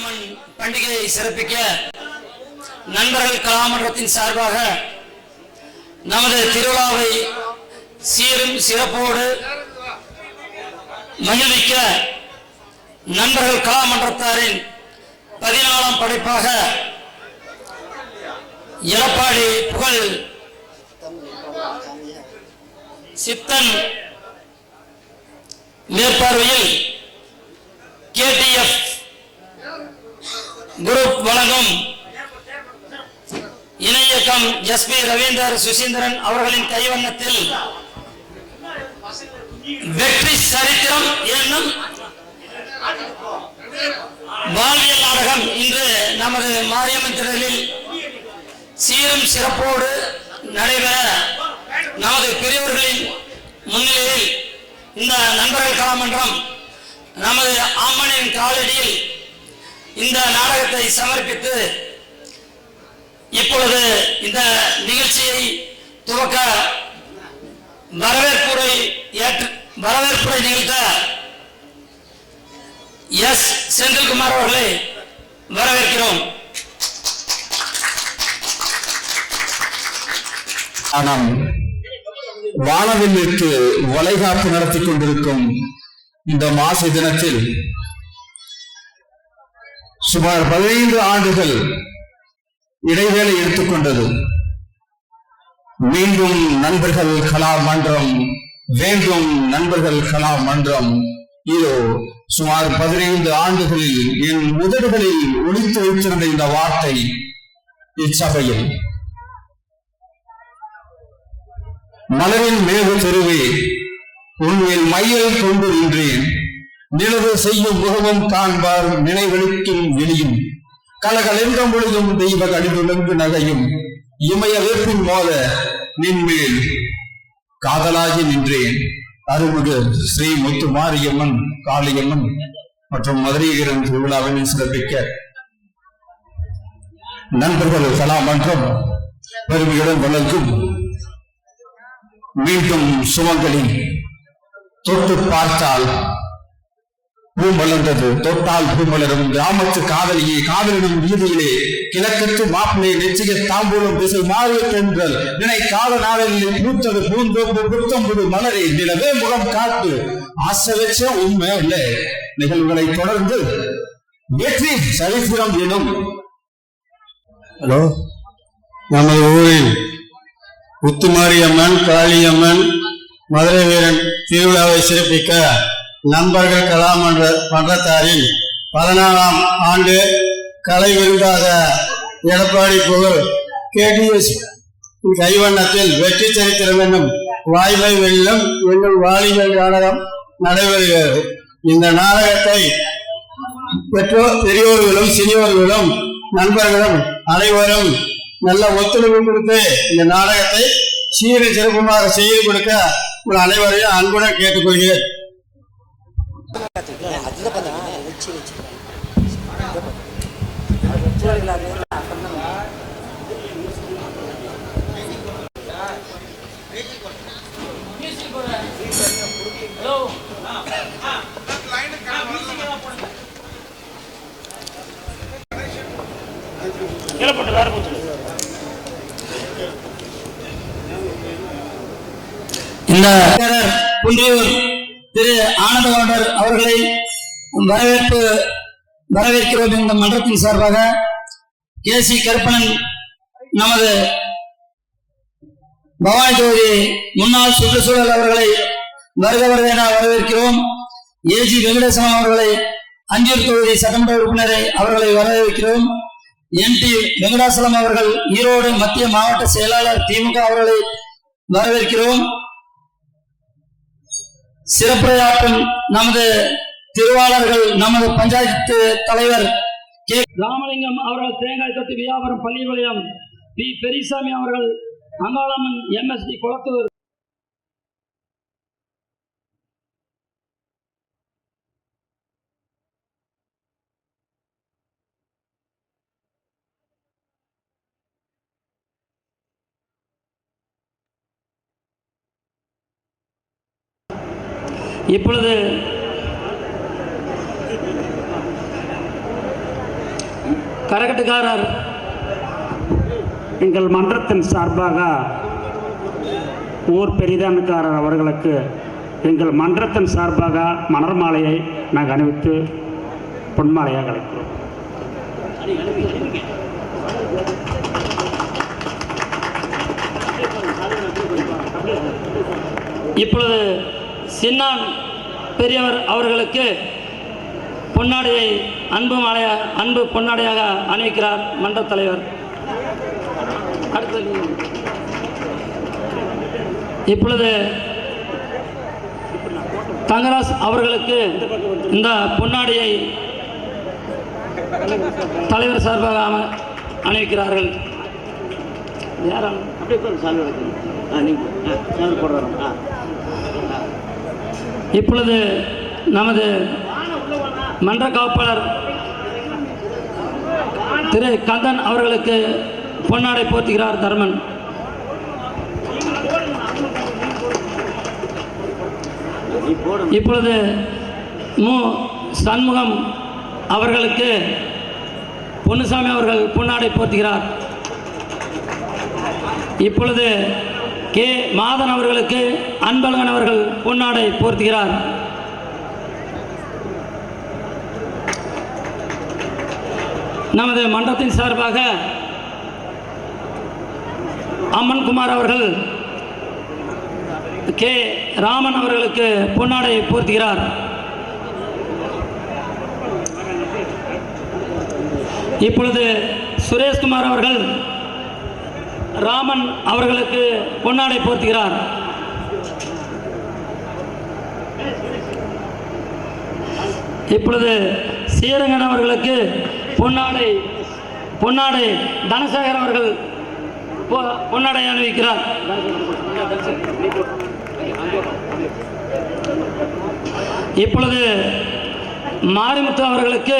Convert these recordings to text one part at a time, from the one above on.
அம்மன் பண்டிகையை சிறப்பிக்க நண்பர்கள் கலாமன்றத்தின் சார்பாக நமது திருவிழாவை சீரும் சிறப்போடு மகிழ்விக்க நண்பர்கள் கலாமன்றத்தாரின் 14ஆம் படைப்பாக எடப்பாடி புகழ் சித்தன் மேற்பார்வையில் KTF குரூப் வழங்கும் இணை இயக்கம் SP ரவீந்தர் சுசீந்திரன் அவர்களின் கைவண்ணத்தில் வெற்றி சரித்திரம் என்னும் வாழ்வியல் நாடகம் இன்று நமது மாரியம்மன் திடலில் சீரும் சிறப்போடு நடைபெற நமது பெரியவர்களின் முன்னிலையில் இந்த நண்பர்கள் கலாமன்றம் நமது அம்மனின் காலடியில் இந்த நாடகத்தை சமர்ப்பித்து இப்பொழுது இந்த நிகழ்ச்சியை துவக்க வரவேற்புரை நிகழ்த்த S. செந்தில்குமார் அவர்களை வரவேற்கிறோம். வானவில்லிற்கு வளைகாப்பு நடத்தி கொண்டிருக்கும் இந்த மாசி தினத்தில் சுமார் 15 ஆண்டுகள் இடைவேளை எடுத்துக்கொண்டது. மீண்டும் நண்பர்கள் கலா மன்றம் வேண்டும், நண்பர்கள் கலா மன்றம் இதோ சுமார் 15 ஆண்டுகளில் என் உதடுகளில் ஒலித்து வைத்திருந்த இந்த வார்த்தை இச்சபையில் மலரின் மேவு தெருவே உண்மையில் மையல் கொண்டு நின்றேன். நிலவு செய்யும் முகமும் காண்பார் நினைவெளிக்கும் வெளியும் கலகலெங்கம் பொழுதும் தெய்வ கடிதுலங்கு நகையும் இமய வேப்பின் மோத நின்மேல் காதலாகி நின்றேன். அருள்மிகு ஸ்ரீ முத்து மாரியம்மன் காளியம்மன் மற்றும் மதுரையீரன் திருவிழாவினை சிறப்பிக்க நண்பர்கள் கலாமன்றம் பெருமையுடன் வளர்க்கும் மீண்டும் சுமங்களில் தொட்டு பார்த்தால் பூமலர்ந்தது, தொட்டால் பூமலரும் கிராமத்து காதலியே காதலிடும் வீதியிலே கிழக்கத்து மாப்பிளை நெச்சிக தாம்பூலம் திசை மாறிய தென்றல் நினை கால நாளில் பூத்தது பூந்தோப்பு புத்தம்புது மலரை நிலவே முகம் காட்டு ஆசை வச்ச உண்மை இல்லை. நிகழ்வுகளை தொடர்ந்து வெற்றி சரித்திரம் எனும் நமது ஊரில் முத்துமாரியம்மன் காளியம்மன் மதுரை வீரன் திருவிழாவை சிறப்பிக்க நண்பர்கள் கலாமன்றத்தாரின் 14ஆம் ஆண்டு கலை விருதாக எடப்பாடி புகழ் KTF கைவண்ணத்தில் வெற்றி சரித்திரம் என்னும் வாய்மை வெல்லும் என்னும் வாலிபல் நாடகம் நடைபெறுகிறது. இந்த நாடகத்தை பெரியோர்களும் சிறியோர்களும் நண்பர்களும் அனைவரும் நல்ல ஒத்துழைப்பு கொடுத்து இந்த நாடகத்தை சீர சிறப்புமாக செய்து கொடுக்க உங்கள் அனைவரையும் அன்புடன் கேட்டுக்கொள்கிறேன். இந்த குன்றியூர் திரு ஆனந்த கவுண்டர் அவர்களை வரவேற்கிறோம். இந்த மன்றத்தின் சார்பாக KC கருப்பணன் நமது பவானி தொகுதி முன்னாள் சுற்றுச்சூழல் அவர்களை வருக என வரவேற்கிறோம். AG வெங்கடேசன் அவர்களை அஞ்சூர் தொகுதி சட்டமன்ற உறுப்பினரை அவர்களை வரவேற்கிறோம். NT வெங்கடாசலம் அவர்கள் ஈரோடு மத்திய மாவட்ட செயலாளர் திமுக அவர்களை வரவேற்கிறோம். சிறப்புரையாற்றும் நமது திருவாளர்கள் நமது பஞ்சாயத்து தலைவர் K. ராமலிங்கம் அவர்கள் தேங்காய் தொட்டி வியாபாரம் பள்ளிபாளையம் P. பெரியசாமி அவர்கள் அங்காளம்மன் MSD குளத்தூர் இப்பொழுது கரகட்டுக்காரர் எங்கள் மன்றத்தின் சார்பாக ஊர் பெரிதானுக்காரர் அவர்களுக்கு எங்கள் மன்றத்தின் சார்பாக மலர் மாலையை நாங்கள் அணிவித்து பொன்மாலையாக அழைக்கிறோம். இப்பொழுது சின்னான் பெரியவர் அவர்களுக்கு பொன்னாடையை அன்பு பொன்னாடையாக அணிவிக்கிறார் மன்ற தலைவர். அடுத்தது இப்பொழுது தங்கராஜ் அவர்களுக்கு இந்த பொன்னாடையை தலைவர் சார்பாக அணிவிக்கிறார்கள். இப்பொழுது நமது மன்ற காப்பாளர் திரு கந்தன் அவர்களுக்கு பொன்னாடை போர்த்துகிறார் தர்மன். இப்பொழுது மு சண்முகம் அவர்களுக்கு பொன்னுசாமி அவர்கள் பொன்னாடை போர்த்துகிறார். இப்பொழுது கே மாதன் அவர்களுக்கு அன்பழகன் அவர்கள் பொன்னாடை போர்த்துகிறார். நமது மன்றத்தின் சார்பாக அம்மன்குமார் அவர்கள் கே ராமன் அவர்களுக்கு பொன்னாடை போர்த்துகிறார். இப்பொழுது சுரேஷ்குமார் அவர்கள் ராமன் அவர்களுக்கு பொன்னாடை போர்த்துகிறார். இப்பொழுது சீரங்கன் அவர்களுக்கு பொன்னாடை தனசேகர் அவர்கள் பொன்னாடை அணிவிக்கிறார். இப்பொழுது மாரிமுத்து அவர்களுக்கு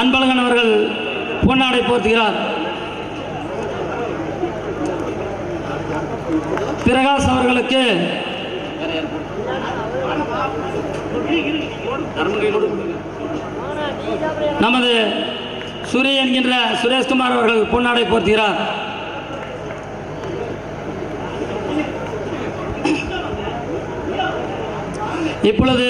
அன்பழகன் அவர்கள் பொன்னாடை போர்த்துகிறார். பிரகாஷ் அவர்களுக்கு நமது சூரிய என்கின்ற சுரேஷ்குமார் அவர்கள் பொன்னாடை போர்த்துகிறார். இப்பொழுது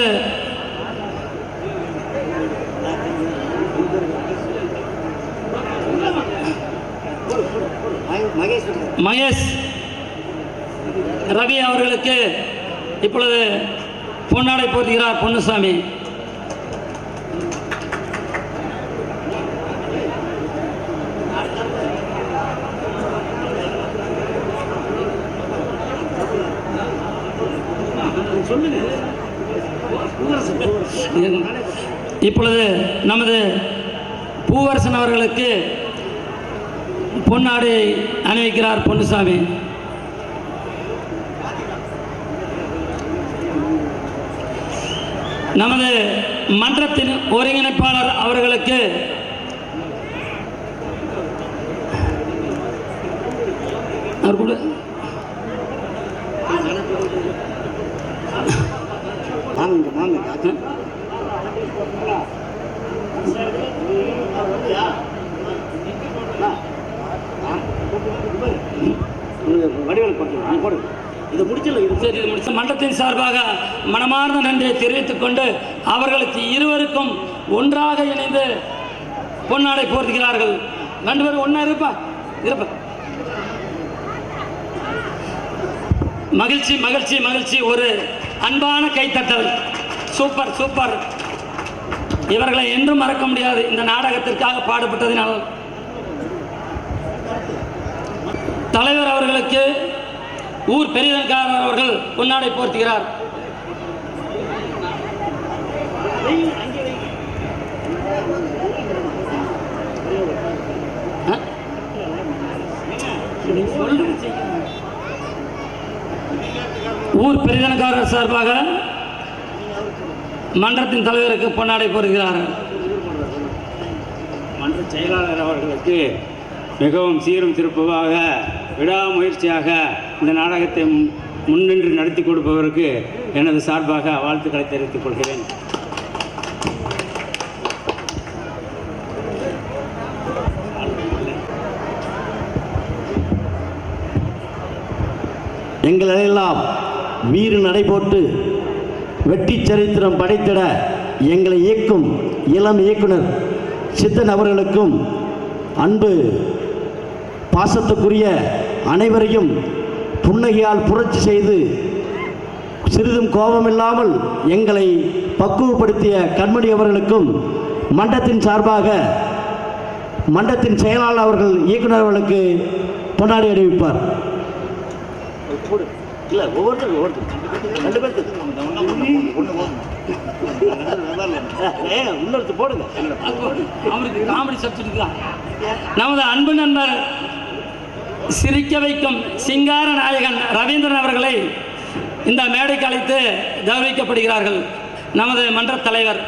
மகேஷ் ரவி அவர்களுக்கு இப்பொழுது பொன்னாடை போர்த்துகிறார் பொன்னுசாமி. இப்பொழுது நமது பூவரசன் அவர்களுக்கு பொன்னாடை அணிவிக்கிறார் பொன்னுசாமி. நமது மன்றத்தின் ஒருங்கிணைப்பாளர் அவர்களுக்கு மன்றத்தின் சார்பாக மனமார்ந்த நன்றியை தெரிவித்துக் கொண்டு அவர்களுக்கு இருவருக்கும் ஒன்றாக இணைந்து பொன்னாடை போர்த்துகிறார்கள். ரெண்டு பேரும் ஒன்னா இருப்பா. மகிழ்ச்சி மகிழ்ச்சி மகிழ்ச்சி. ஒரு அன்பான கைத்தட்டல். Super super. இவர்களை என்றும் மறக்க முடியாது. இந்த நாடகத்திற்காக பாடுபட்டதினால் தலைவர் அவர்களுக்கு ஊர் பெரியதன்காரர் அவர்கள் பொன்னாடை போர்த்துகிறார். ஊர் பெரியதன்காரர் சார்பாக மன்றத்தின் தலைவருக்கு பொன்னாடை போர்த்துகிறார். மன்ற செயலாளர் அவர்களுக்கு மிகவும் சீரும் சிறப்பாக விடாமுயற்சியாக இந்த நாடகத்தை முன்னின்று நடத்தி கொடுப்பவருக்கு எனது சார்பாக வாழ்த்துக்களை தெரிவித்துக் கொள்கிறேன். எங்களெல்லாம் வீறு நடைபோட்டு வெற்றி சரித்திரம் படைத்திட எங்களை இயக்கும் இளம் இயக்குனர் சித்தன் அவர்களுக்கும் அன்பு பாசத்துக்குரிய அனைவரையும் புன்னகையால் புரட்சி செய்து சிறிதும் கோபமில்லாமல் எங்களை பக்குவப்படுத்திய கண்மணி அவர்களுக்கும் மன்றத்தின் சார்பாக மன்றத்தின் செயலாளர் அவர்கள் இயக்குனர் அவர்களுக்கு பொன்னாடி அறிவிப்பார். இல்லை ஒவ்வொருத்தர் போடுங்க, அவருக்கு காமெடி சப்ஜெக்ட் தான். நமது அன்பு நண்பர் சிரிக்க வைக்கும் சிங்கார நாயகன் ரவீந்திரன் அவர்களை இந்த மேடைக்கு அழைத்து கௌரவிக்கப்படுகிறார்கள். நமது மன்ற தலைவர்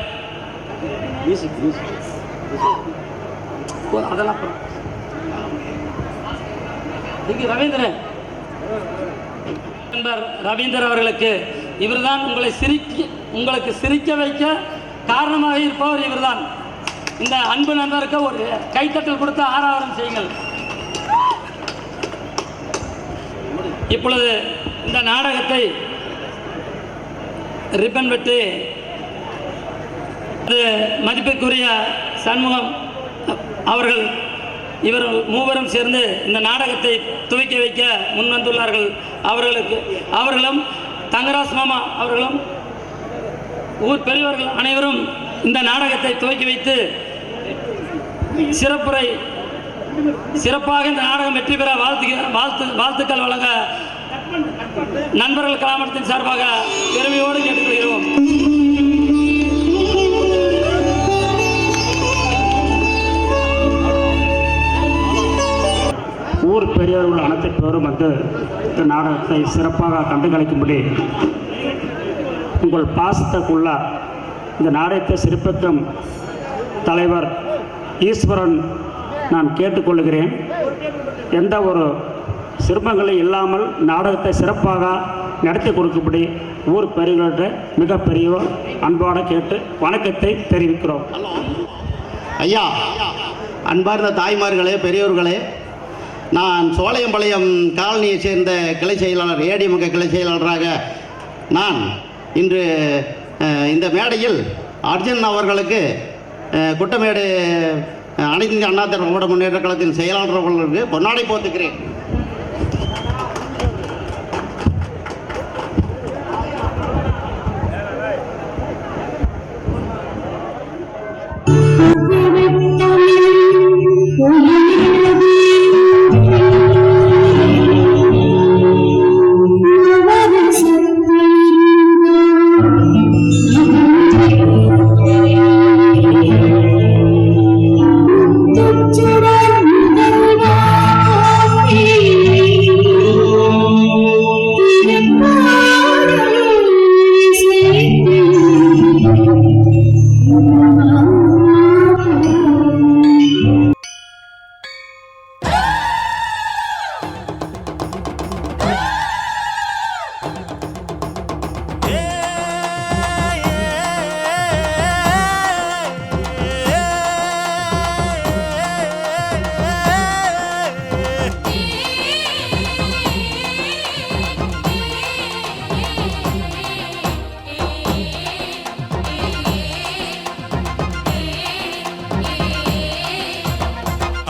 அதெல்லாம் ரவீந்திரன் நண்பர் ரவீந்திரன் அவர்களுக்கு இவர்தான் உங்களுக்கு சிரிக்க வைக்க காரணமாக இருப்பவர் இவர்தான். இந்த அன்பு நண்பருக்கு ஒரு கைத்தட்டல் கொடுத்து ஆரவாரம் செய்யுங்கள். இப்பொழுது இந்த நாடகத்தை ரிப்பன் வெட்டி மதிப்பிற்குரிய சண்முகம் அவர்கள் இவர் மூவரும் சேர்ந்து இந்த நாடகத்தை துவக்கி வைக்க முன்வந்துள்ளார்கள். அவர்களும் தங்கராஜ் மாமா அவர்களும் ஊர் பெரியவர்கள் அனைவரும் இந்த நாடகத்தை துவக்கி வைத்து சிறப்பாக இந்த நாடகம் வெற்றி பெற வாழ்த்துக்கள் வழங்க நண்பர்கள் கலாமட்டத்தின் சார்பாக பெருமையோடு கேட்டுக்கொள்கிறோம். ஊர் பெரியவர்கள் அனைத்து பேரும் வந்து இந்த நாடகத்தை சிறப்பாக கண்டுகளிக்கும்படி உங்கள் பாசத்துக்குள்ள இந்த நாடகத்தை சிறப்பிக்கும் தலைவர் ஈஸ்வரன் நான் கேட்டுக்கொள்கிறேன். எந்த ஒரு சிரமங்களும் இல்லாமல் நாடகத்தை சிறப்பாக நடத்தி கொடுக்கும்படி ஊர் பெரியவர்கிட்ட மிகப்பெரிய அன்பான கேட்டு வணக்கத்தை தெரிவிக்கிறோம். ஐயா, அன்பார்ந்த தாய்மார்களே, பெரியோர்களே, நான் சோலையம்பாளையம் காலனியை சேர்ந்த கிளை செயலாளர், ஏடிஎம்க கிளை செயலாளராக நான் இன்று இந்த மேடையில் அர்ஜுன் அவர்களுக்கு குட்டமேடு அனைத்து இந்திய அண்ணா திராவிட முன்னேற்ற கழகத்தின் செயலாளர் அவர்களுக்கு பொன்னாடை போத்துக்கிறேன்.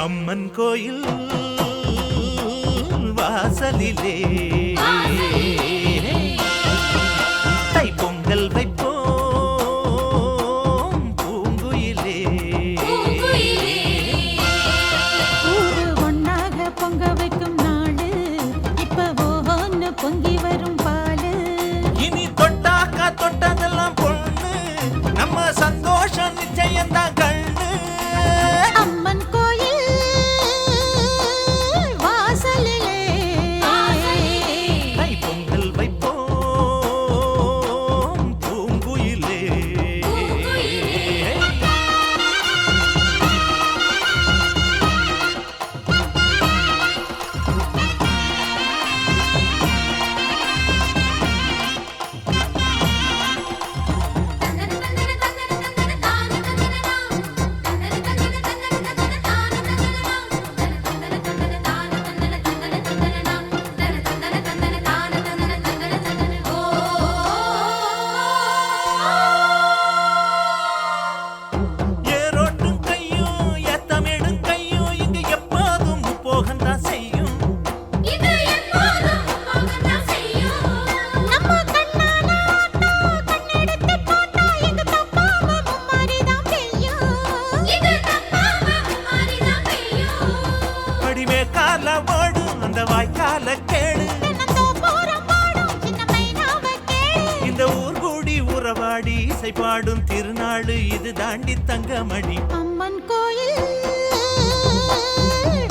அம்மன் கோயில் வாசலிலே தைப்பொங்கல் வைப்போம் பூங்குயிலே. ஒன்னாக பொங்க வைக்கும் நாடு இப்ப ஒன்னு பொங்கி வரும் பாலு. இனி தொட்டாக்கா தொட்டதெல்லாம் பொண்ணு, நம்ம சந்தோஷம் நிச்சயம்தான் கண்ணு. அம்மன் கோயில் வாசலிலே தைப்பொங்கல் இசை பாடும் திருநாடு இது தாண்டி தங்கமணி. அம்மன் கோயில்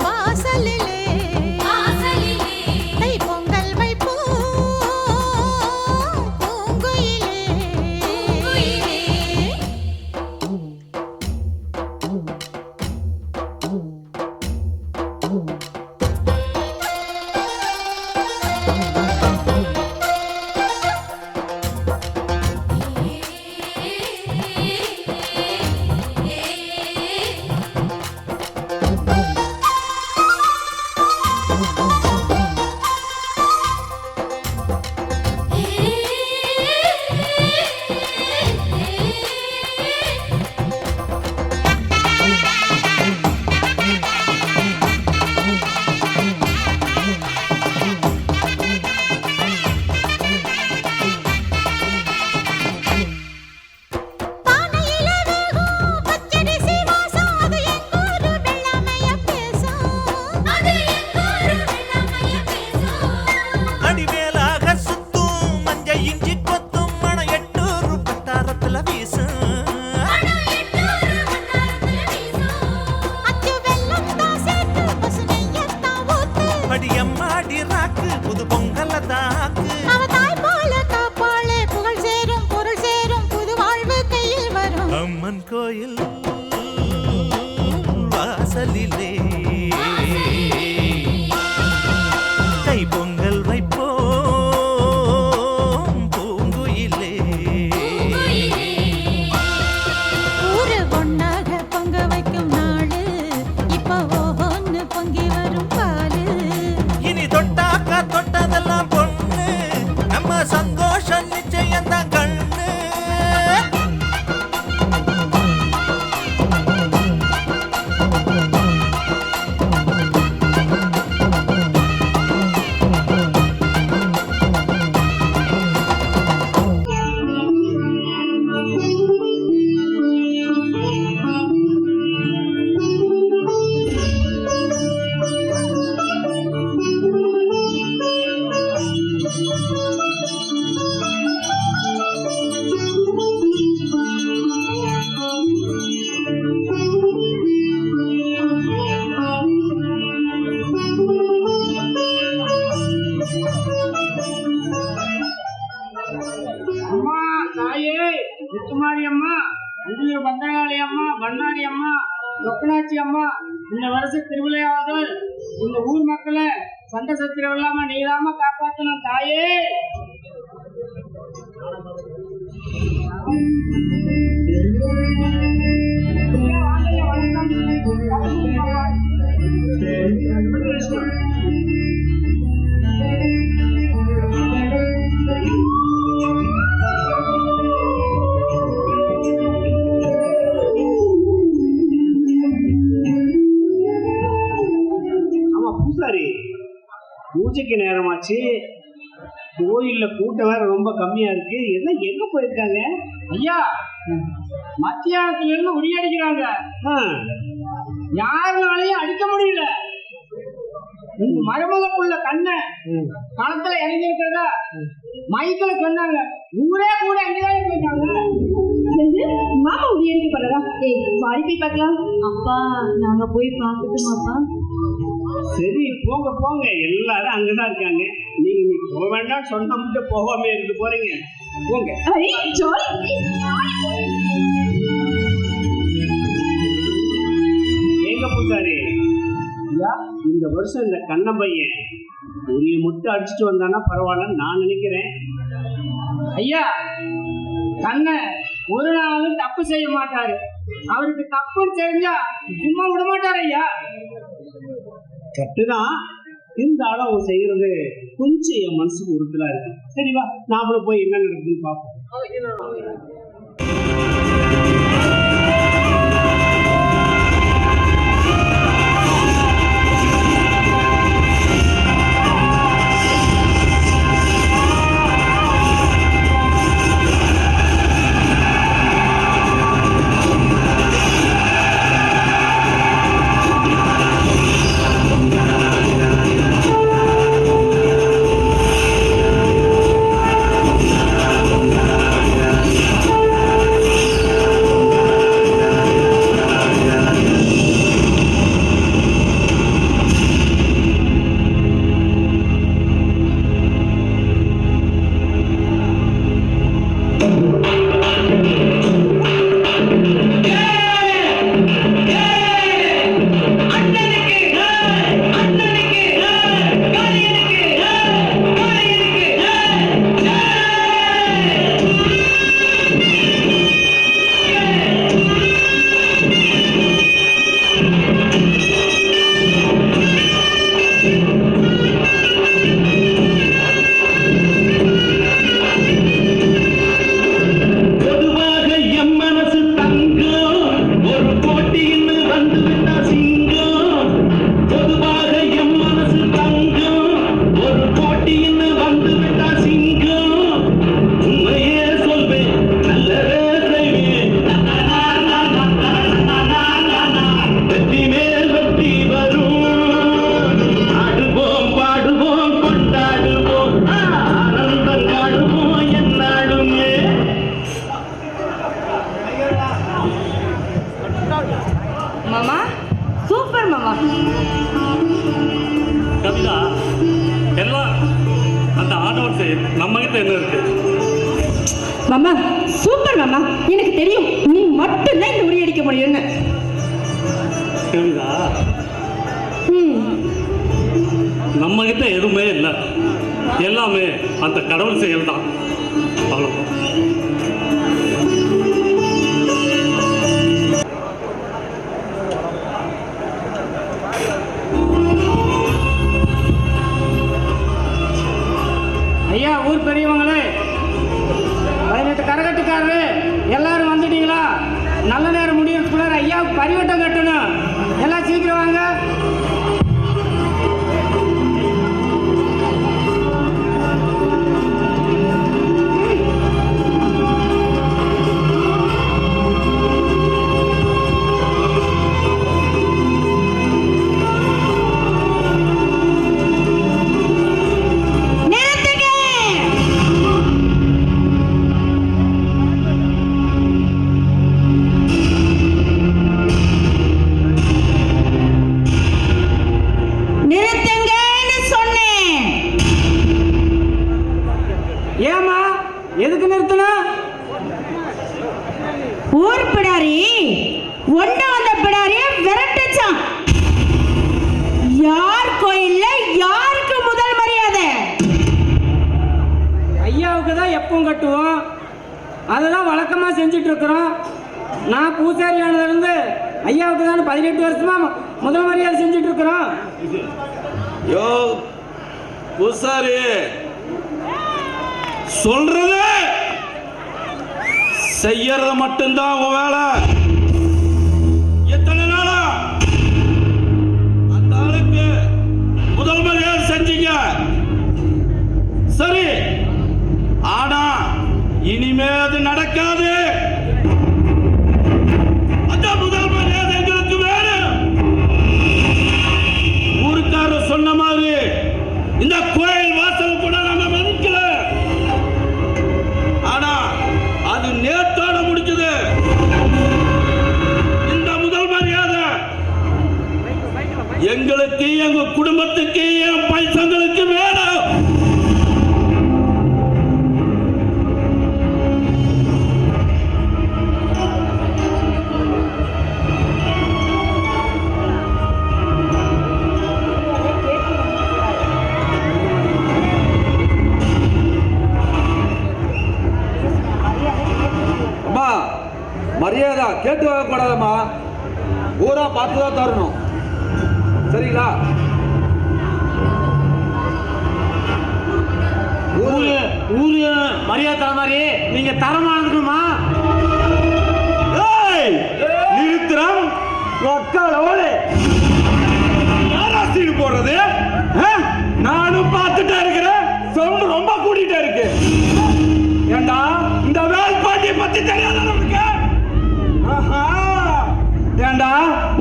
வாசலிலே தை பொங்கல் வைப்போம் பூங்குயிலே. அடிவேலாக சுத்தும் மஞ்ச இஞ்சி கொத்தும் மண 800 பட்டாரத்துல வீசும். படியம்மாடி ராக்கு புது பொங்கல தாக்கு. அம்மன் கோயில் வாசலிலே தை பொங்கல் வைப்போம் பூங்குயிலே. ஊரு ஒன்னாக பொங்க வைக்கும் நாடு இப்ப ஒவ்வொன்னு பொங்கி வரும் பாலு. இனி தொட்டாக்கா தொட்டதெல்லாம் பொண்ணு நம்ம சந்தோஷம் நிச்சயம் தான் கண்ணு. அம்மா தாயே முத்துமாரி அம்மா, அந்தியூர் பத்திரகாளி அம்மா, பண்ணாரி அம்மா, லொக்கனாச்சி அம்மா, இந்த வருஷ திருவிழையாவது இந்த ஊர் மக்களை சண்டை சத்திரம் இல்லாம நீதாம காப்பாற்றணும் தாயே. ஆமா பூசாரி, பூஜைக்கு நேரமாச்சு, கோயில்ல கூட்டம் வேற ரொம்ப கம்மியா இருக்கு. எல்லாம் எங்க போயிருக்காங்க? ஐயா, மத்தியானத்துல இருந்து உரியடிக்கிறாங்க, யாருனாலையும் அடிக்க முடியல. உங்க மருமகக்குள்ள கண்ணை களத்துல இறங்கி இருக்கிறதா மைக்கில் சொன்னாங்க. ஊரே கூட அங்கேதான் போயிட்டாங்க. மாமா உரியடிக்க போறதா? வாடி போய் பார்க்கலாம். அப்பா நாங்க போய் பார்க்கட்டுமாப்பா? சரி போங்க போங்க, எல்லாரும் அங்கதான் இருக்காங்க. நீங்க போக வேண்டாம் சொன்ன மட்டும் போகாம இருந்து போறீங்க, போங்க. எங்க பூசாரி ஐயா, இந்த வருஷம் இந்த கண்ண பையன் உரிய முட்டை அடிச்சுட்டு வந்தானா பரவாயில்லன்னு நான் நினைக்கிறேன். ஐயா, கண்ணை ஒரு நாளும் தப்பு செய்ய மாட்டாரு. அவருக்கு தப்புன்னு தெரிஞ்சா சும்மா விட மாட்டாரு ஐயா. கட்டுதான், இருந்தாலும் அவன் செய்யறது கொஞ்சம் என் மனசுக்கு உறுத்தலா இருக்கு. சரிவா, நாமளும் போய் என்ன நடக்குதுன்னு பார்ப்போம். கவிதா, எல்லாம் அந்த ஆட்டோஸ் நம்ம கிட்ட என்ன இருக்கு? மாமா சூப்பர் மாமா, எனக்கு தெரியும் நீ மட்டும்தான் இந்த உரியடிக்க முடியும்னு. கவிதா, நம்ம கிட்ட எதுவுமே இல்லை, எல்லாமே அந்த கடவுள் செயல் தான். அவ்வளோதான். ஐயா, ஊர் பெரியவங்களே, 18 கரகட்டுக்காரரு எல்லாரும் வந்துட்டீங்களா? நல்ல நேரம் முடியறதுக்குள்ள ஐயாவுக்கு பரிவட்டம் கட்டணும். எல்லாம் சீக்கிரம் வாங்க. ஏமா எதுக்கு நிறுத்தினா? ஊர் பிடாரி ஒண்ணு வந்த பிடாரிய விரட்டுச்சான். யார் கோயில்ல யாருக்கு முதல் மரியாதை? ஐயாவுக்கு தான் எப்பவும் கட்டுவோம், அதெல்லாம் வழக்கமா செஞ்சுட்டு இருக்கிறோம். நான் பூசாரியானதுலேருந்து ஐயாவுக்கு தான் 18 வருஷமா முதல் மரியாதை செஞ்சுட்டு இருக்கிறோம். யோ பூசாரி, சொல்றது செய்யறது மட்டும்தான் உன் வேலை. எத்தனை நாளா அந்த ஆளுக்கு முதல் மரியாதை செஞ்சீங்க, சரி, ஆனா இனிமே அது நடக்காது. அந்த முதல் மரியாதை எங்களுக்கு வேணும். ஊருக்காரர் சொன்ன மாதிரி இந்த கோயில் வாசல் கூட நம்ம மதிக்கல, ஆனா அது நேத்தோட முடிஞ்சது. இந்த முதல் மரியாதை எங்களுக்கு, எங்க குடும்பத்துக்கு, என் பைசங்களுக்கு வேணும். மரியாதை கேட்டு வாங்கக்கூடாதம்மா, ஊரா பார்த்துதான் தரணும், சரிங்களா? ஊரு மரியாதை தர மாதிரி நீங்க தரமானதுமா? நிறுத்துறோம் சீடு போடுறது. நானும் பார்த்துட்டே இருக்கிறேன், சவுண்ட் ரொம்ப கூட்டிட்டே இருக்கு. ஏண்டா இந்த வேல்பாட்டியை பத்தி தெரியாத நமக்கு? ஏண்டா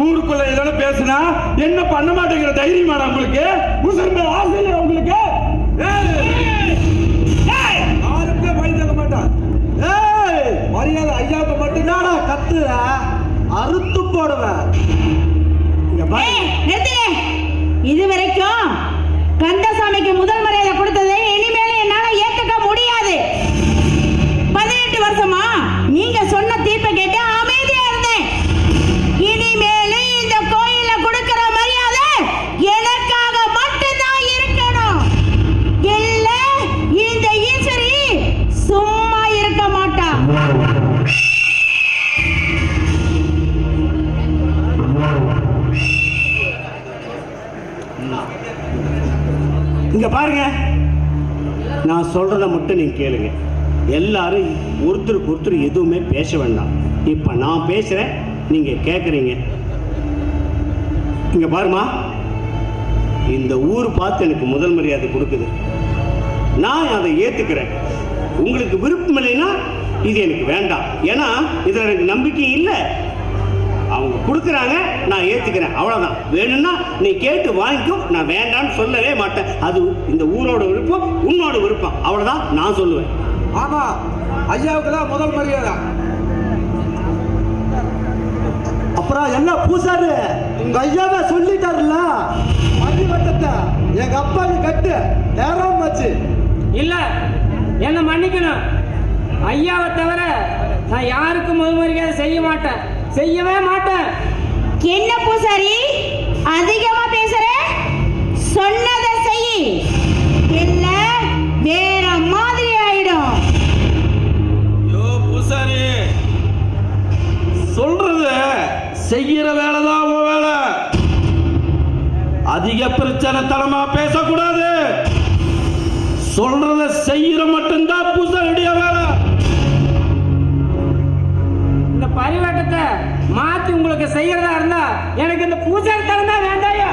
ஊருக்குள்ள இதெல்லாம் பேசுனா என்ன பண்ண மாட்டேங்கிற தைரியமான உங்களுக்கு? உசுர்ந்த ஆசையில உங்களுக்கு யாருக்கே பயந்துக்க மாட்டான். மரியாதை ஐயாவுக்கு மட்டும்தானா கத்துற? அறுத்து போடுவேன். இது வரைக்கும் கந்தசாமிக்கு முதல் மரியாதை கொடுத்ததை இனிமேல என்னால ஏத்துக்க முடியாது. 18 வருஷமா நீங்க சொன்ன தீர்ப்பை கேட்டு அமைதியா இருந்தேன். இனிமேல இந்த கோயில்ல கொடுக்கிற மரியாதை எனக்காக மட்டும்தான் இருக்கணும். இல்ல இந்த ஈஸ்வரி சும்மா இருக்க மாட்டா. இங்க பாருங்க, நான் சொல்றத மட்டும் நீங்க கேளுங்க. எல்லாரும் ஒருத்தருக்கு ஒருத்தர் எதுவுமே பேச வேண்டாம். இப்ப நான் பேசுறேன், நீங்க கேட்குறீங்க. இங்க பாருமா, இந்த ஊர் பார்த்து எனக்கு முதல் மரியாதை கொடுக்குது, நான் அதை ஏத்துக்கிறேன். உங்களுக்கு விருப்பம் இல்லைன்னா இது எனக்கு வேண்டாம். ஏன்னா இதுல எனக்கு நம்பிக்கை இல்லை. அவங்க கொடுக்குறாங்க, நான் ஏத்துக்கிறேன், அவ்வளவுதான். வேணும்னா நீ கேட்டு வாங்கிக்கோ, நான் வேண்டாம்னு சொல்லவே மாட்டேன். அது இந்த ஊரோட விருப்பம், உன்னோட விருப்பம், அவ்வளவுதான் நான் சொல்லுவேன். ஆமா, ஐயாவுக்கு தான் முதல் மரியாதை. அப்புறம் அதான் என்ன பூசாரு உங்க ஐயாவே சொல்லிட்டாருல்ல பரிவட்டத்தை எங்க அப்பாவுக்கு கட்டு நேரம் ஆச்சு. இல்ல என்ன மன்னிக்கணும். ஐயாவை தவிர நான் யாருக்கும் முதுமரியாதை செய்ய மாட்டேன், செய்யவே மாட்டேன். என்ன பூசாரி அதிகமா பேசுற? சொன்னதை செய், இல்ல வேற மாதிரி ஆயிடும். யோ பூசாரி, சொல்றது செய்யற வேலைதான் உன் வேலை. அதிக பிரச்சனை தனமா பேசக்கூடாது. சொல்றத செய்யற மட்டும்தான் பூசாரியுடைய வேலை. இந்த பரிவட்டத்தை மாத்தி உங்களுக்கு செய்யறதா இருந்தா எனக்கு இந்த பூசாரி தரம் தான் வேண்டாயா.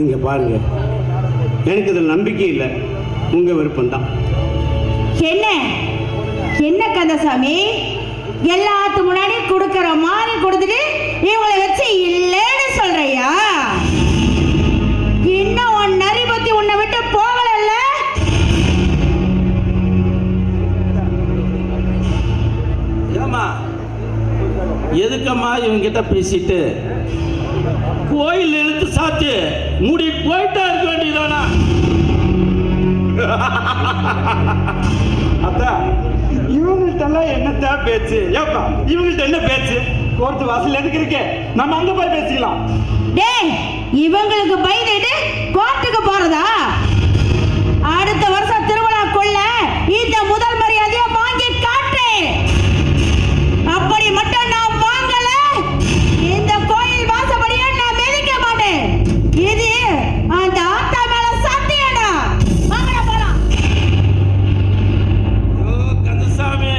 இங்க பாருங்க, எனக்கு இதில் நம்பிக்கை இல்லை. உங்க விருப்பம் தான். என்ன என்ன கந்தசாமி, எல்லாத்து முன்னாடி கொடுக்கற மாதிரி கொடுத்துட்டு இவங்களை வச்சு இல்லைன்னு சொல்றியா? இன்னும் உன் நரி பத்தி உன்னை விட்டு போகலல்ல? ஏமா எதுக்கம்மா இவங்கிட்ட பேசிட்டு கோயில் இழுத்து சாத்தி மூடி போயிட்டா இருக்க வேண்டியதானா? அதான் இவங்கள்ட்ட என்னத்தான் பேச்சு? ஏப்பா இவங்கள்ட்ட என்ன பேச்சு? கோர்ட்டு வாசல் எதுக்கு இருக்கு? நம்ம அங்க போய் பேசிக்கலாம். டேய், இவங்களுக்கு பயந்துட்டு கோர்ட்டுக்கு போறதா? அடுத்த வருஷம் திருவிழாக்குள்ள இந்த முதல் மரியாதையை வாங்கி காட்டு. அப்படி மட்டும் நான் வாங்கல, இந்த கோயில் வாசப்படியை நான் மிதிக்க மாட்டேன். இது அந்த ஆத்தா மேல சத்தியடா. வாங்கடா போலாம். கந்தசாமி,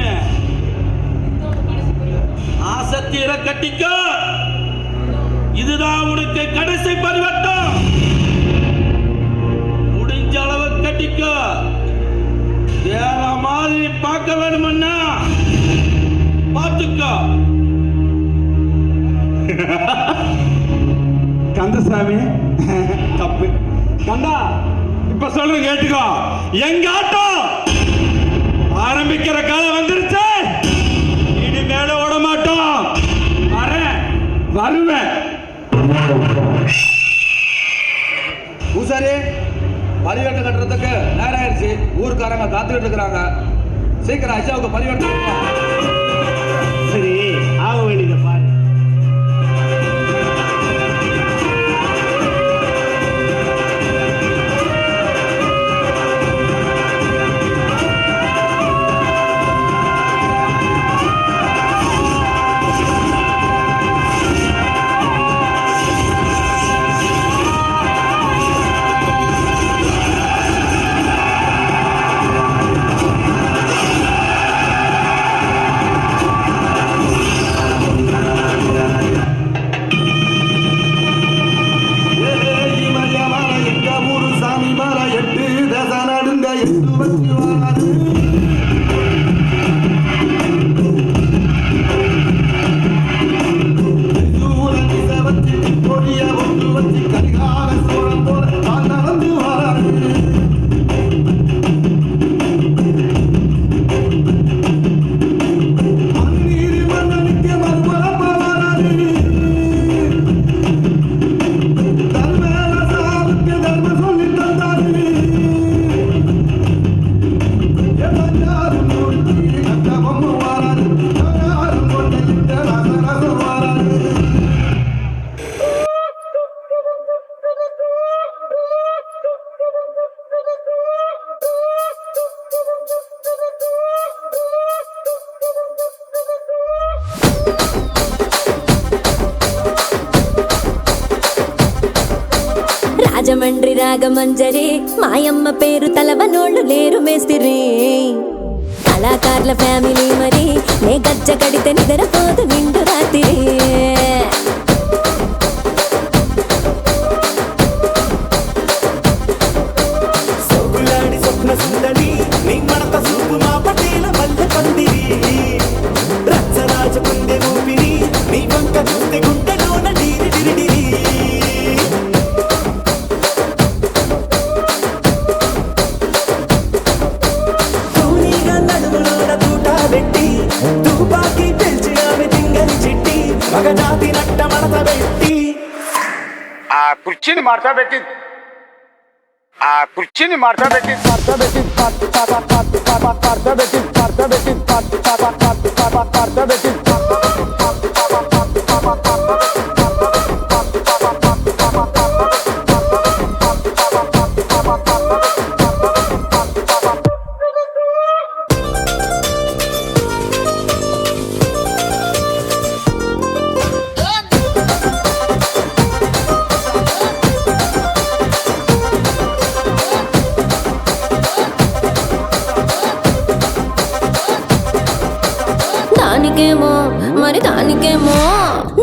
ஆசத்தீர கட்டிக்கோ. இதுதான் உனக்கு கடைசி பரிவட்டம். முடிஞ்ச அளவு கட்டிக்கோ. வேற மாதிரி பார்க்க வேணும்னா பார்த்துக்கோ. கந்தசாமி, தப்பு. கந்தா, இப்ப சொல்ற கேட்டுக்கோ. எங்க ஆட்டம் ஆரம்பிக்கிற காலம் வந்துருச்சு. இனி மேல ஓட மாட்டோம். வருவேன். பூசாரி, பரிவட்டம் கட்டுறதுக்கு நேரம் ஆயிடுச்சு. ஊருக்காரங்க காத்துக்கிட்டு இருக்கிறாங்க. சீக்கிரம் ஐயாவுக்கு பரிவட்டம். சரி, ஆக வேண்டியதை பாரு. రాజమండ్రి రాగమంజరి మాయమ్మ పేరు తలవనోళ్ళు లేరు మేస్తిరి కళాకారుల ఫ్యామిలీ మరి నే గజ్జ కడితే నిద్రపోదు నిండు రాత్రి సోగులాడి స్వప్న సుందరి నీ మడత సూపు మా పటేల మల్లె పందిరి రచ్చరాజ కుందె ఊపిరి నీ వంక చూస్తే గుంటలోన డీరి డిరిడిరి తూనీగా నడుములోన తూట పెట్టి తుపాకీ ಜಾತಿ ನಟ್ಟ ಮಡತ ಬೆಟ್ಟಿ ಆ ಕುರ್ಚಿನಿ ಮಾಡ್ತಾ ಬೇಕಿ ಮಾಡ್ತಾ ಬೇಕಿ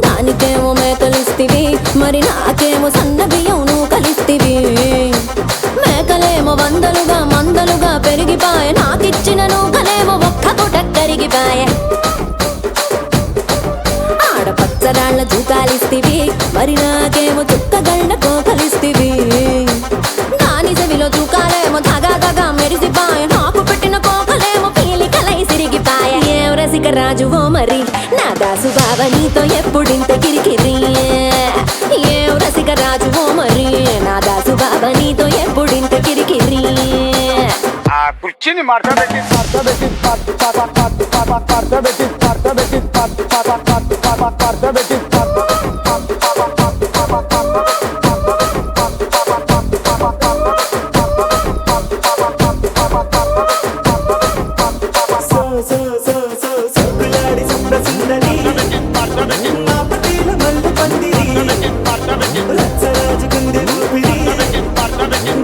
దానికేమో మేకలిస్తివి, మరి నాకేమో సన్న బియ్యం నువ్వు కలిస్తివి. మేకలేమో వందలుగా మందలుగా పెరిగిపాయ, నాకిచ్చిన నూకలేమో ఒక్క పూట కరిగిపాయ. ఆడపచ్చరాళ్ళ జూకాలిస్తివి, మరి నాకేమో చుక్కగళ్ళ కోకలిస్తివి. దాని చెవిలో జూకాలేమో దగా దగా మెరిసిపాయ, నాకు పెట్టిన కోకలేమో పీలికలై సిరిగిపాయ. ఏం రసిక రాజువో మరి నా దాసు బావ నీతో ఎప్పుడింత కిరికిరి. ఏం రసిక రాజువో మరి నా దాసు బావ నీతో ఎప్పుడింత కిరికిరి. ఆ కుర్చీని ಮಾಡ್ತಾ ಬೇಕಿ ಸೊಗುಲಾಡಿ ಸ್ವಪ್ನ ಸುಂದರಿ మా పటేల మల్ల పందిరి రచ్చరాజు గుండె ఊపిరి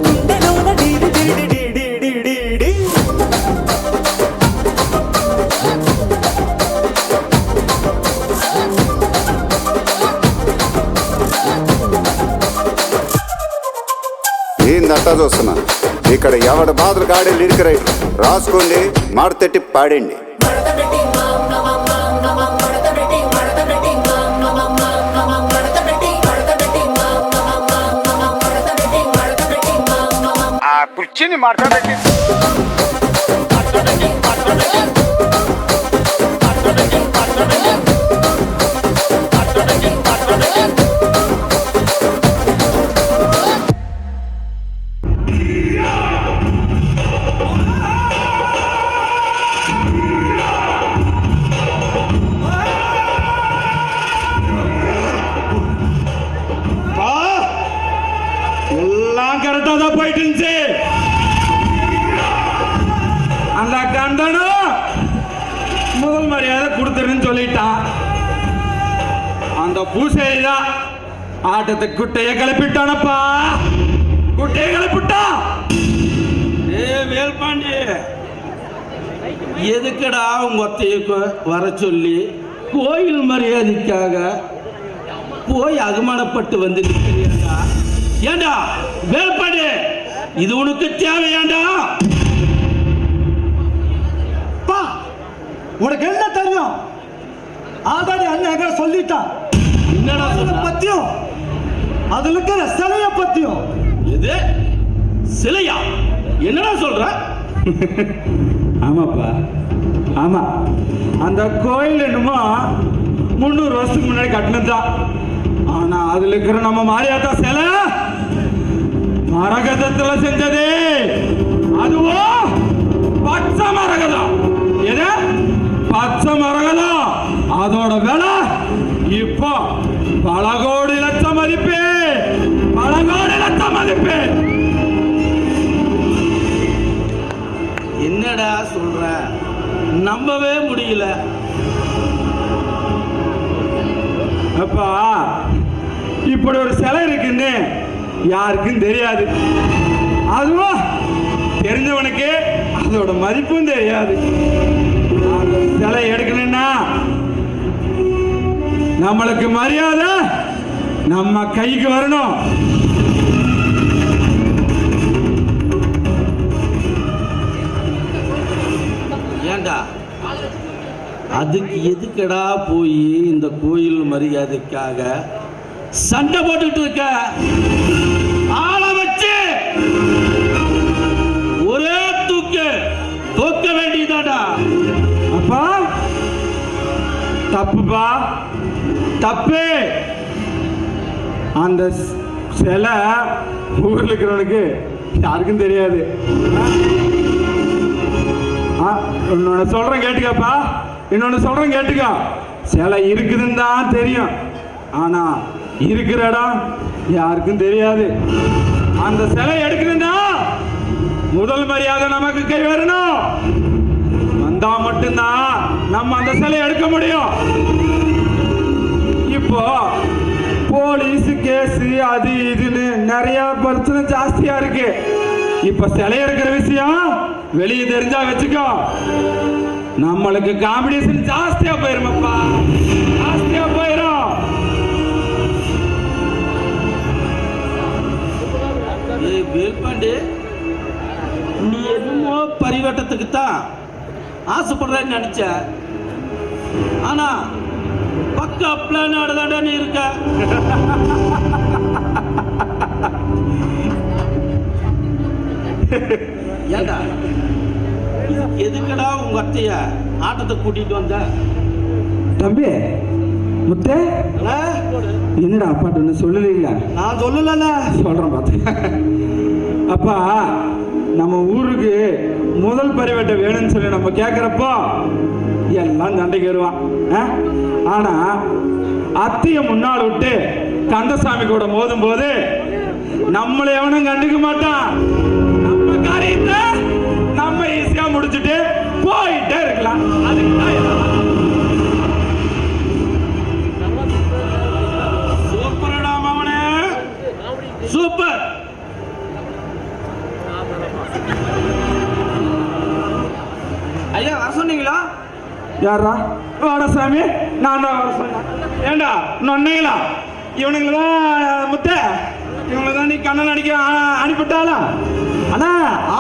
గుండెలోన డీడి డీడి డీడి డీడి డీ. ఏందంతా చూస్తున్నా ఇక్కడ ఎవడ బాధలు కాడే లిరిక్ రైటర్ రాసుకోండి, మాడతెట్టి పాడండి. ಆ ಕುರ್ಚಿನಿ ಮಾಡ್ತಾ ಬೇಕಿ எல்லாம் கரெக்டா தான் போயிட்டு இருந்துச்சு. அந்த கண்டனும் முதல் மரியாதை கொடுத்துருன்னு சொல்லிட்டான். அந்த பூசேரி தான் ஆட்டத்தை குட்டைய கிளப்பிட்டானப்பா, குட்டைய கிளப்பிட்டான். ஏ வேல்பாண்டி, எதுக்கடா உங்க ஒத்தைய வர சொல்லி கோயில் மரியாதைக்காக போய் அகமானப்பட்டு வந்து நிற்கிறீங்களா? ஏண்டா வேல்பாண்டி, இது உனக்கு தேவையாண்டா? உனக்கு என்ன தெரியும்? ஆதாடி அண்ணன் சொல்லிட்டான். என்னடா சொல்ற? பத்தியும் அதுல இருக்கிற சிலைய பத்தியும். இது சிலையா? என்னடா சொல்ற? ஆமாப்பா, ஆமா. அந்த கோயில் என்னமோ 300 வருஷத்துக்கு முன்னாடி கட்டினதுதான். ஆனா அதுல இருக்கிற நம்ம மாரியாத்தா சிலை மரகதத்துல செஞ்சது. அதுவோ பச்சை மரகதம். எது? பச்சை மரகதம். அதோட விலை இப்போ பல கோடி லட்சம் மதிப்பு, பல கோடி லட்சம் மதிப்பு. என்னடா சொல்ற? நம்பவே முடியல. அப்பா, இப்படி ஒரு சிலை இருக்குன்னு யாருக்கும் தெரியாது. அதுவும் தெரிஞ்சவனுக்கு அதோட மதிப்பும் தெரியாது. அந்த சிலை எடுக்கணும்னா நம்மளுக்கு மரியாதை நம்ம கைக்கு வரணும். ஏண்டா அதுக்கு எதுக்கடா போய் இந்த கோயில் மரியாதைக்காக சண்டை போட்டுட்டு இருக்க? ஆளை வச்சு ஒரே தூக்க வேண்டியதாடா. அப்பா தப்புப்பா, தப்பு. அந்த சிலை ஊர்ல இருக்கிறவனுக்கு யாருக்கும் தெரியாது. இன்னொன்னு சொல்றேன் கேட்டுக்கப்பா, இன்னொன்னு சொல்றேன் கேட்டுக்கா. சிலை இருக்குதுன்னு தான் தெரியும், ஆனா இருக்கிற இடம் யாருக்கும் தெரியாது. அந்த சிலை எடுக்கணும்னா முதல் மரியாதை நமக்கு கை வரணும். வந்தா மட்டும்தான் நம்ம அந்த சிலையை எடுக்க முடியும். இப்போ போலீஸ் கேஸ் அது இதுன்னு நிறைய பிரச்சனை ஜாஸ்தியா இருக்கு. இப்ப சிலை எடுக்கிற விஷயம் வெளியே தெரிஞ்சா வச்சுக்கோ, நம்மளுக்கு காம்படிஷன் ஜாஸ்தியா போயிருமப்பா, ஜாஸ்தியா போயிரும். வேல்பாண்டி, நீ என்னமோ பரிவட்டத்துக்கு தான் ஆசைப்படுறேன்னு நினைச்ச, ஆனா பக்கா பிளானோட தாண்டா நீ இருக்க. ஏண்டா எதுக்கடா உங்க அத்தைய ஆட்டத்தை கூட்டிட்டு வந்த? தம்பி முத்தே, என்னடா அப்பாட்ட ஒன்று சொல்லல? நான் சொல்லல, சொல்றேன் பார்த்து. அப்பா, நம்ம ஊருக்கு முதல் பரிவட்டை வேணும்னு சொல்லி நம்ம கேட்குறப்போ எல்லாம் சண்டைக்கு வருவான். ஆனா அத்தைய முன்னால் விட்டு கந்தசாமி கூட மோதும் போது நம்மளை எவனும் கண்டுக்க மாட்டான். நம்ம காரியத்தை நம்ம ஈஸியா முடிச்சுட்டு போயிட்டே இருக்கலாம். சூப்பர்டா மாமனே, சூப்பர். ஐயா வர சொன்னீங்களா? யாரா? வாடசாமி, நான் தான் வர சொன்னேன். ஏண்டா நொன்னைங்களா? இவனுங்களா முத்த, இவங்களை தான் நீ கண்ணன் அடிக்க அனுப்பிட்டாளா? அண்ணா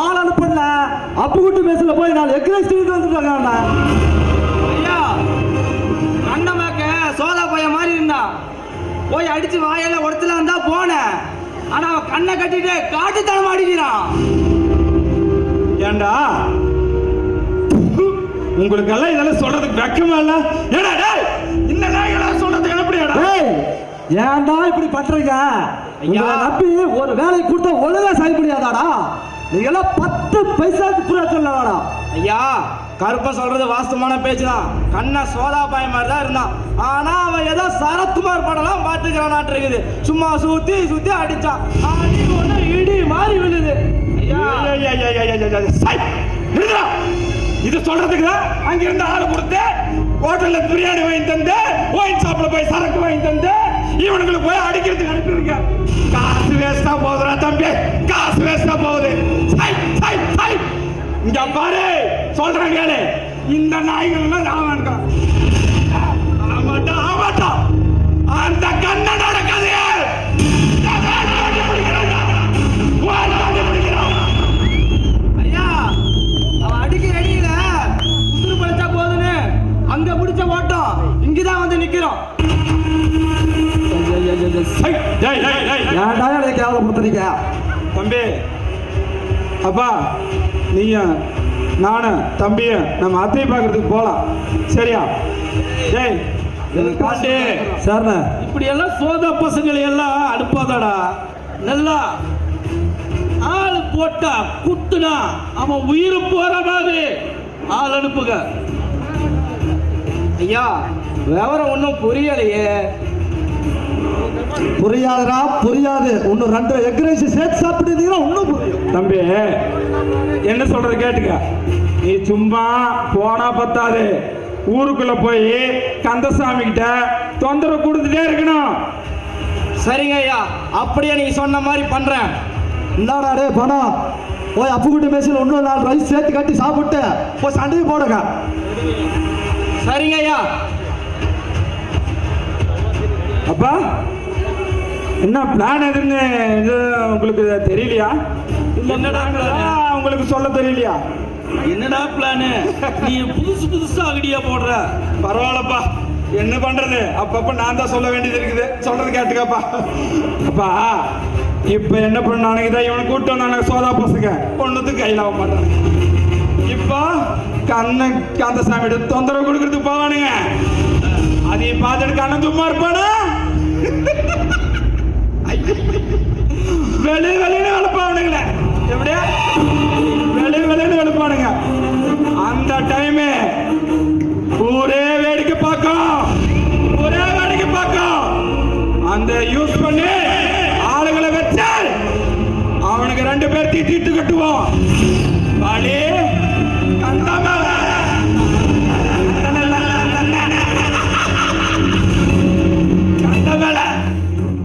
ஆள் அனுப்பல, அப்பு கூட்டு பேசல போய் நான் எக்ரேஸ் தூக்கிட்டு வந்துட்டாங்க. ஐயா அண்ணமாக்க சோதா பையன் மாதிரி இருந்தா போய் அடிச்சு வாயெல்லாம் உடத்துல வந்தா போனேன். ஆனா அவன் கண்ணை கட்டிட்டு காட்டுத்தனம் அடிக்கிறான். ஏண்டா உங்களுக்கெல்லாம் இதெல்லாம் சொல்றதுக்கு வெக்கமா இல்ல? ஏடா டேய், இந்த நாய்கள சொல்றதுக்கு எப்படிடா? டேய், ஏன்டா இப்படி பண்றீங்க? ஐயா நம்பி ஒரு வேலை கொடுத்தா ஒழுங்கா செய்ய முடியாதாடா? நீங்க எல்லாம் 10 பைசாக்கு புரியாத இல்லடா. ஐயா கருப்ப சொல்றது வாஸ்தவமான பேச்சுதான். கண்ணா சோதா பாய் மாதிரி தான் இருந்தான். ஆனா அவன் ஏதோ சரத்குமார் படம்லாம் பாத்துக்கிறான் இருக்குது. சும்மா சுத்தி சுத்தி அடிச்சான். அடி ஒண்ணு இடி மாதிரி விழுது. இது சொல்றதுக்கு அங்க இருந்து ஆளு கொடுத்து ஹோட்டல்ல பிரியாணி வாங்கி தந்து, ஒயின் ஷாப்ல போய் சரக்கு வாங்கி தந்து, இவனுங்களுக்கு போய் அடிக்கிறதுக்கு அனுப்பிருக்க. காசு வேஸ்டா போகுதுடா தம்பி, காசு வேஸ்டா போகுது. இங்க பாரு, சொல்றேன் கேளு, இந்த நாய்கள் ஆமாட்டா ஆமாட்டா அந்த கண்ணனோட கதையை ஐயா அவன் அடிக்க ரெடியில உசுறு பழிச்சா போதுன்னு அங்க பிடிச்ச ஓட்டம் இங்கதான் வந்து நிக்கிறோம். கேவலப்படுத்துறீங்க தம்பி. அப்பா, நீங்க நானும் தம்பியும் நம்ம அத்தையை பார்க்கறதுக்கு போலாம், சரியா? டேய் பாண்டி, சார் இப்படி எல்லாம் சோதா பசங்களை எல்லாம் அனுப்பாதடா. நல்லா ஆள் போட்டா குத்துனா அவன் உயிர் போற மாதிரி ஆள் அனுப்புக. ஐயா விவரம் ஒன்றும் புரியலையே. புரியாதுடா, புரியாது. இன்னும் 2 எக் ரைஸ் சேர்த்து சாப்பிட்டுட்டீங்கன்னா இன்னும் புரியும். தம்பி என்ன சொல்றது கேட்டுக்க. நீ சும்மா போனா பத்தாது, ஊருக்குள்ள போய் கந்தசாமி கிட்ட தொந்தரவு கொடுத்துட்டே இருக்கணும். சரிங்க ஐயா, அப்படியே நீங்க சொன்ன மாதிரி பண்றேன். இல்லாடா டே பணம், போய் அப்பு கூட்டு மேசில் இன்னும் 4 ரைஸ் சேர்த்து கட்டி சாப்பிட்டு போய் சண்டையை போடுங்க. சரிங்க ஐயா. அப்பா, என்ன பிளான் எதுன்னு இது உங்களுக்கு தெரியலையா? என்னடா உங்களுக்கு சொல்ல தெரியலையா? என்னடா பிளானு? நீ புதுசா ஐடியா போடுற. பரவாயில்லப்பா, என்ன பண்றது, அப்பப்ப நான் தான் சொல்ல வேண்டியது இருக்குது. சொல்றது கேட்டுக்கப்பா. அப்பா, இப்ப என்ன பண்ணானுங்க, இதை இவனை கூப்பிட்டு வந்தானுங்க சோதா பசங்க, ஒண்ணுத்துக்கு கையில் ஆக மாட்டாங்க. இப்போ கந்தசாமி தொந்தரவு கொடுக்கறதுக்கு போவானுங்க. அது பார்த்துட்டு கண்ணன் சும்மா இருப்பானா? வெளி வெளின்னு வளர்ப்பானுங்களே.